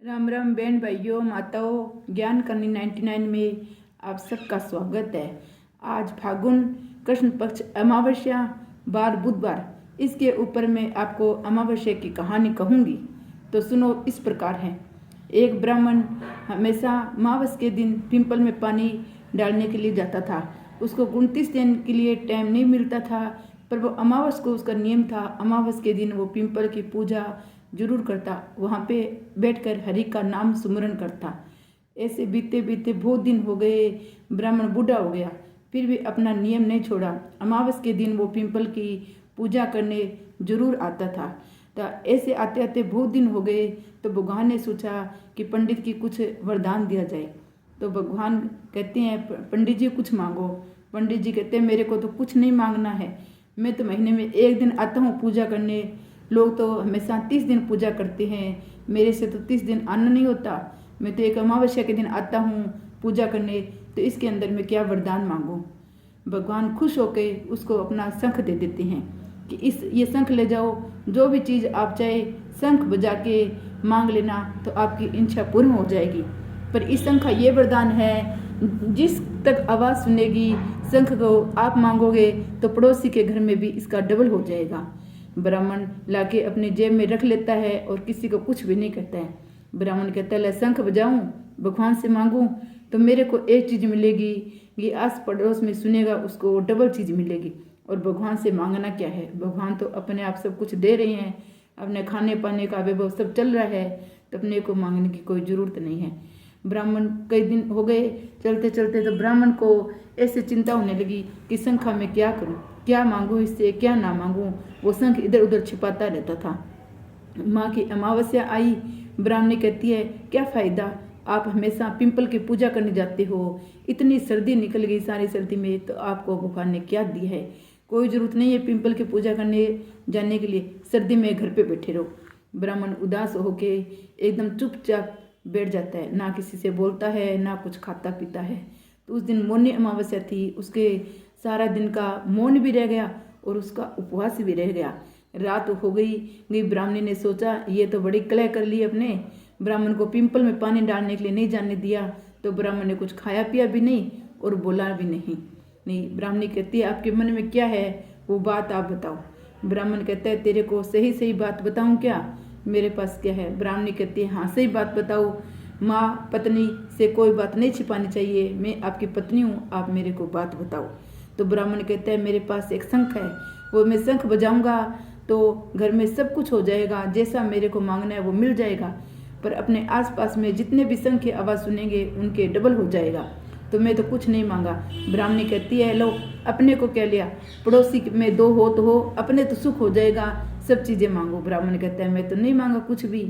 राम राम बहन भाइयों माताओं, ज्ञान करनी 99 में आप सबका स्वागत है। आज फागुन कृष्ण पक्ष अमावस्या बार बुधवार, इसके ऊपर मैं आपको अमावस्या की कहानी कहूँगी। तो सुनो, इस प्रकार है। एक ब्राह्मण हमेशा अमावस के दिन पिंपल में पानी डालने के लिए जाता था। उसको 29 दिन के लिए टाइम नहीं मिलता था, पर वो अमावस को उसका नियम था। अमावस के दिन वो पिंपल की पूजा जरूर करता, वहाँ पे बैठकर हरि का नाम सुमरण करता। ऐसे बीते बीते बहुत दिन हो गए, ब्राह्मण बूढ़ा हो गया, फिर भी अपना नियम नहीं छोड़ा। अमावस के दिन वो पिंपल की पूजा करने जरूर आता था। तो ऐसे आते आते बहुत दिन हो गए, तो भगवान ने सोचा कि पंडित की कुछ वरदान दिया जाए। तो भगवान कहते हैं, पंडित जी कुछ मांगो। पंडित जी कहते हैं, मेरे को तो कुछ नहीं मांगना है, मैं तो महीने में एक दिन आता हूँ पूजा करने। लोग तो हमेशा 30 दिन पूजा करते हैं, मेरे से तो 30 दिन आना नहीं होता। मैं तो एक अमावस्या के दिन आता हूँ पूजा करने, तो इसके अंदर मैं क्या वरदान मांगूँ। भगवान खुश होकर उसको अपना शंख दे देते हैं कि ये शंख ले जाओ, जो भी चीज़ आप चाहे शंख बजा के मांग लेना, तो आपकी इच्छा पूर्ण हो जाएगी। पर इस शंख का ये वरदान है, जिस तक आवाज़ सुनेगी शंख को आप मांगोगे, तो पड़ोसी के घर में भी इसका डबल हो जाएगा। ब्राह्मण लाके अपने जेब में रख लेता है और किसी को कुछ भी नहीं कहता है। ब्राह्मण कहता है, शंख बजाऊं, भगवान से मांगूं, तो मेरे को एक चीज़ मिलेगी, ये आस पड़ोस में सुनेगा उसको डबल चीज़ मिलेगी। और भगवान से मांगना क्या है, भगवान तो अपने आप सब कुछ दे रहे हैं, अपने खाने पाने का वैभव सब चल रहा है, तो अपने को मांगने की कोई ज़रूरत नहीं है। ब्राह्मण कई दिन हो गए चलते चलते, तो ब्राह्मण को ऐसे चिंता होने लगी कि शंखा में क्या करूं, क्या मांगूं इससे, क्या ना मांगूं। वो शंख इधर उधर छिपाता रहता था। माँ की अमावस्या आई, ब्राह्मणी कहती है, क्या फ़ायदा, आप हमेशा पिंपल की पूजा करने जाते हो, इतनी सर्दी निकल गई, सारी सर्दी में तो आपको भगवान ने क्या दिया है, कोई ज़रूरत नहीं है पिंपल की पूजा करने जाने के लिए, सर्दी में घर पे बैठे रहो। ब्राह्मण उदास होके एकदम चुपचाप बैठ जाता है, ना किसी से बोलता है, ना कुछ खाता पीता है। तो उस दिन मौनी अमावस्या थी, उसके सारा दिन का मौन भी रह गया और उसका उपवास भी रह गया। रात हो गई। ब्राह्मणी ने सोचा, ये तो बड़ी कलह कर ली अपने, ब्राह्मण को पिंपल में पानी डालने के लिए नहीं जाने दिया, तो ब्राह्मण ने कुछ खाया पिया भी नहीं और बोला भी नहीं। ब्राह्मणी कहती है, आपके मन में क्या है, वो बात आप बताओ। ब्राह्मण कहता है, तेरे को सही सही बात बताऊं क्या, मेरे पास क्या है। ब्राह्मणी कहती है, हाँ सही बात बताओ, माँ पत्नी से कोई बात नहीं छिपानी चाहिए, मैं आपकी पत्नी हूँ, आप मेरे को बात बताओ। तो ब्राह्मण कहता है, मेरे पास एक शंख है, वो मैं शंख बजाऊंगा तो घर में सब कुछ हो जाएगा, जैसा मेरे को मांगना है वो मिल जाएगा। पर अपने आसपास में जितने भी शंख की आवाज़ सुनेंगे उनके डबल हो जाएगा, तो मैं तो कुछ नहीं मांगा। ब्राह्मणी कहती है, लो अपने को क्या लिया, पड़ोसी में दो हो तो हो, अपने तो सुख हो जाएगा, सब चीज़ें मांगो। ब्राह्मण कहता है, मैं तो नहीं मांगा कुछ भी।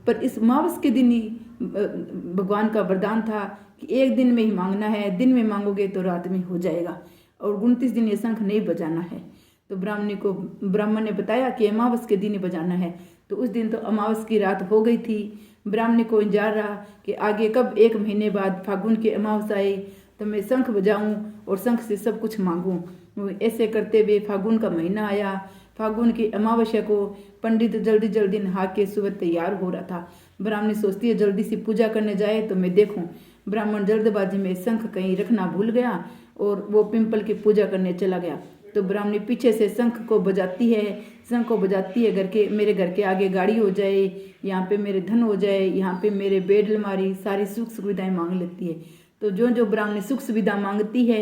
पर इस अमावस के दिन ही भगवान का वरदान था कि एक दिन में ही मांगना है, दिन में मांगोगे तो रात में हो जाएगा, और 29 दिन ये शंख नहीं बजाना है। तो ब्राह्मण ने बताया कि अमावस के दिन ही बजाना है। तो उस दिन तो अमावस की रात हो गई थी। ब्राह्मण को इंतजार रहा कि आगे कब एक महीने बाद फागुन की अमावस आए तो मैं शंख बजाऊं और शंख से सब कुछ मांगूं। ऐसे करते हुए फागुन का महीना आया। फागुन की अमावस्या को पंडित जल्दी जल्दी नहा के सुबह तैयार हो रहा था। ब्राह्मणी सोचती है, जल्दी से पूजा करने जाए तो मैं देखूं। ब्राह्मण जल्दबाजी में शंख कहीं रखना भूल गया और वो पिंपल की पूजा करने चला गया। तो ब्राह्मणी पीछे से शंख को बजाती है, मेरे घर के आगे गाड़ी हो जाए, यहाँ पे मेरे धन हो जाए, यहाँ पे मेरे बेड अलमारी, सारी सुख सुविधाएं मांग लेती है। तो जो ब्राह्मणी सुख सुविधा मांगती है,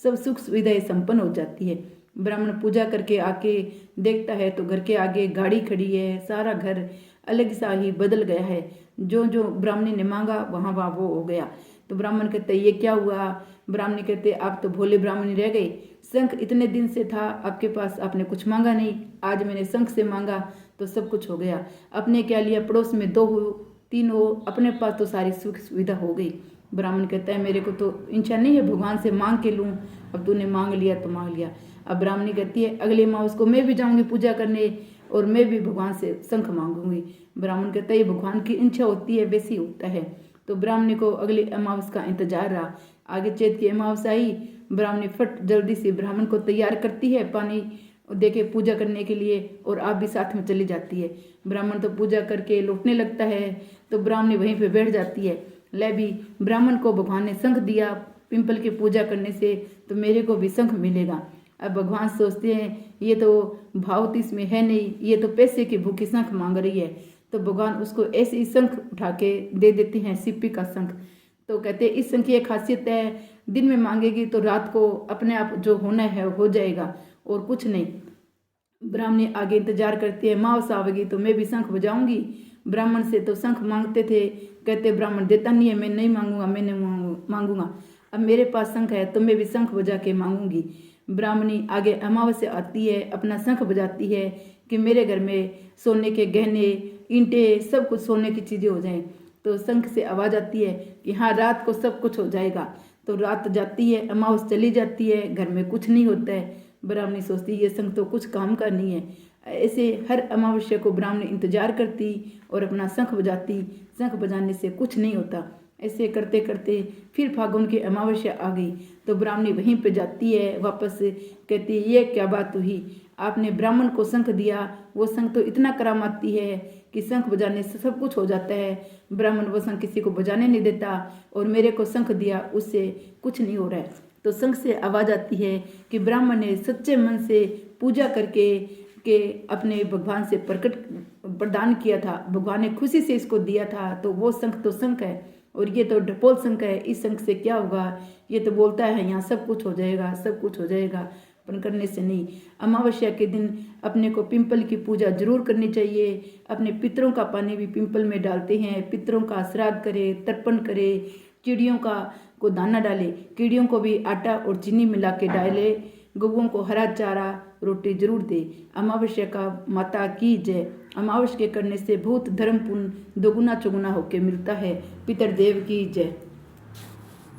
सब सुख सुविधाएं संपन्न हो जाती है। ब्राह्मण पूजा करके आके देखता है तो घर के आगे गाड़ी खड़ी है, सारा घर अलग सा ही बदल गया है। जो ब्राह्मणी ने मांगा वहाँ वो हो गया। तो ब्राह्मण कहते, ये क्या हुआ। ब्राह्मणी कहते, आप तो भोले ब्राह्मणी रह गए, शंख इतने दिन से था आपके पास, आपने कुछ मांगा नहीं, आज मैंने शंख से मांगा तो सब कुछ हो गया। अपने क्या लिया, पड़ोस में 2 हो 3 हो, अपने पास तो सारी सुख सुविधा हो गई। ब्राह्मण कहता है, मेरे को तो इच्छा नहीं है भगवान से मांग के लूँ, अब तूने मांग लिया तो मांग लिया। अब ब्राह्मणी कहती है, अगले अमावस को मैं भी जाऊँगी पूजा करने और मैं भी भगवान से शंख मांगूंगी। ब्राह्मण कहता है, ये भगवान की इच्छा होती है, वैसे ही होता है। तो ब्राह्मणी को अगले अमावस का इंतजार रहा। आगे चैत की अमावस आई, ब्राह्मणी फट जल्दी से ब्राह्मण को तैयार करती है, पानी देखे पूजा करने के लिए, और आप भी साथ में चली जाती है। ब्राह्मण तो पूजा करके लौटने लगता है तो ब्राह्मणी वहीं पे बैठ जाती है। ले भी, ब्राह्मण को भगवान ने शंख दिया पिंपल की पूजा करने से, तो मेरे को भी शंख मिलेगा। अब भगवान सोचते हैं ये तो भाव तो इसमें है नहीं, ये तो पैसे की भूखी शंख मांग रही है। तो भगवान उसको ऐसे ही शंख उठा के दे देते हैं, सिप्पी का शंख। तो कहते हैं इस शंख की एक खासियत है, दिन में मांगेगी तो रात को अपने आप जो होना है हो जाएगा, और कुछ नहीं। ब्राह्मणी आगे इंतजार करती है, मावस आवेगी तो मैं भी शंख बजाऊंगी। ब्राह्मण से तो शंख मांगते थे, कहते ब्राह्मण देता नहीं है, मैं नहीं मांगूंगा, मैं नहीं मांगूंगा। अब मेरे पास शंख है तो मैं भी शंख बजा के मांगूंगी। ब्राह्मणी आगे अमावस्या आती है, अपना शंख बजाती है कि मेरे घर में सोने के गहने, ईंटें, सब कुछ सोने की चीज़ें हो जाएं। तो शंख से आवाज़ आती है कि हाँ रात को सब कुछ हो जाएगा। तो रात जाती है, अमावस चली जाती है, घर में कुछ नहीं होता है। ब्राह्मणी सोचती ये शंख तो कुछ काम का नहीं है। ऐसे हर अमावस्या को ब्राह्मणी इंतजार करती और अपना शंख बजाती। शंख बजाने से कुछ नहीं होता। ऐसे करते करते फिर फागुन की अमावस्या आ गई तो ब्राह्मणी वहीं पे जाती है वापस, कहती है ये क्या बात हुई, आपने ब्राह्मण को शंख दिया, वो शंख तो इतना करामाती है कि शंख बजाने से सब कुछ हो जाता है। ब्राह्मण वो शंख किसी को बजाने नहीं देता, और मेरे को शंख दिया उससे कुछ नहीं हो रहा है। तो शंख से आवाज़ आती है कि ब्राह्मण ने सच्चे मन से पूजा करके अपने भगवान से प्रकट प्रदान किया था, भगवान ने खुशी से इसको दिया था, तो वो शंख तो शंख है, और ये तो ढपोल शंख है, इस शंख से क्या होगा। ये तो बोलता है यहाँ सब कुछ हो जाएगा, सब कुछ हो जाएगा, पर करने से नहीं। अमावस्या के दिन अपने को पिंपल की पूजा जरूर करनी चाहिए। अपने पितरों का पानी भी पिंपल में डालते हैं, पितरों का श्राद्ध करे, तर्पण करे, चिड़ियों को दाना डाले, कीड़ियों को भी आटा और चीनी मिला के डाले, गौओं को हरा चारा रोटी जरूर दे। अमावस्या का माता की जय। अमावस्या के करने से बहुत धर्म पुण्य दोगुना चौगुना होके मिलता है। पितरदेव की जय।